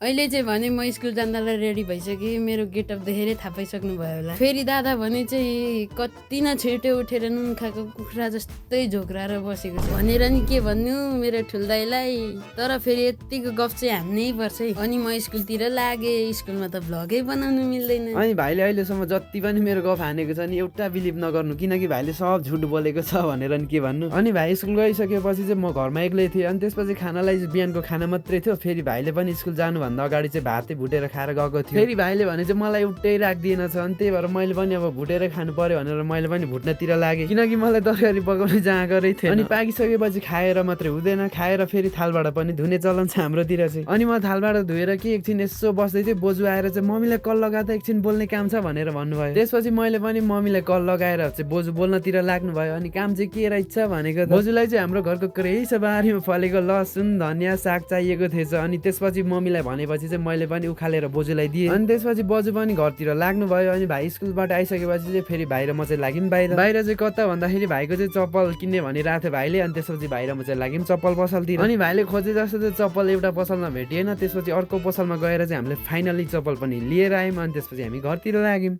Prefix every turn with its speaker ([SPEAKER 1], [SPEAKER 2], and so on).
[SPEAKER 1] अहिले चाहिँ भने म स्कुल जान्दालाई रेडी भइसकेँ, मेरो गेटअप देखेरै थाहा पाइसक्नु भयो होला। फेरि दादा भने चाहिँ कति न छिटो उठेर नुन खाएको कुखुरा जस्तै झोक्राएर बसेको छ भनेर नि के भन्नु मेरो ठुल्दाइलाई। तर फेरि यतिको गफ चाहिँ हान्नै पर्छ है। अनि म स्कुलतिर लागेँ, स्कुलमा त भ्लगै बनाउनु मिल्दैन।
[SPEAKER 2] अनि भाइले अहिलेसम्म जति पनि मेरो गफ हानेको छ नि एउटा बिलिभ नगर्नु, किनकि भाइले सब झुट बोलेको छ भनेर नि के भन्नु। अनि भाइ स्कुल गइसकेपछि चाहिँ म घरमा एक्लै थिएँ। अनि त्यसपछि खानालाई बिहानको खाना मात्रै थियो। फेरि भाइले पनि स्कुल जानुभन्दा अगाडि चाहिँ भातै भुटेर खाएर गएको थियो। फेरि भाइले भने चाहिँ मलाई उठ्टै राख्दिएन छ। अनि त्यही भएर मैले पनि अब भुटेर खानु पर्यो भनेर मैले पनि भुट्नतिर लागेँ, किनकि मलाई तरकारी पकाउने जहाँ गरै थियो। अनि पाकिसकेपछि खाएर मात्रै हुँदैन, खाएर फेरि थालबाट पनि धुने चलन छ हाम्रोतिर चाहिँ। अनि म थालबाट धोएर कि एकछिन यसो बस्दै थिएँ, बोजू आएर चाहिँ मम्मीलाई कल लगाएर एकछिन बोल्ने काम छ भनेर भन्नुभयो। त्यसपछि मैले पनि मम्मीलाई कल लगाएर चाहिँ बोजू बोल्नतिर लाग्नु भयो। अनि काम चाहिँ के रहेछ भनेको बोजूलाई चाहिँ हाम्रो घरको क्रेस बारीमा फलेको लसुन धनियाँ साग चाहिएको थिएछ। अनि त्यसपछि मम्मीलाई भनेपछि चाहिँ मैले पनि उखालेर बोजूलाई दिएँ। अनि त्यसपछि बोजू पनि घरतिर लाग्नु भयो। अनि भाइ स्कुलबाट आइसकेपछि चाहिँ फेरि भाइ र म चाहिँ लाग्यौँ बाहिर चाहिँ कता भन्दाखेरि भाइको चाहिँ चप्पल किन्ने भनिरहेको थियो भाइले। अनि त्यसपछि भाइ र म चाहिँ लाग्यौँ चप्पल पसलतिर। अनि भाइले खोजे जस्तो चाहिँ चप्पल एउटा पसलमा भेटिएन। त्यसपछि अर्को पसलमा गएर चाहिँ हामीले फाइनली चप्पल पनि लिएर आयौँ। अनि त्यसपछि हामी घरतिर लाग्यौँ।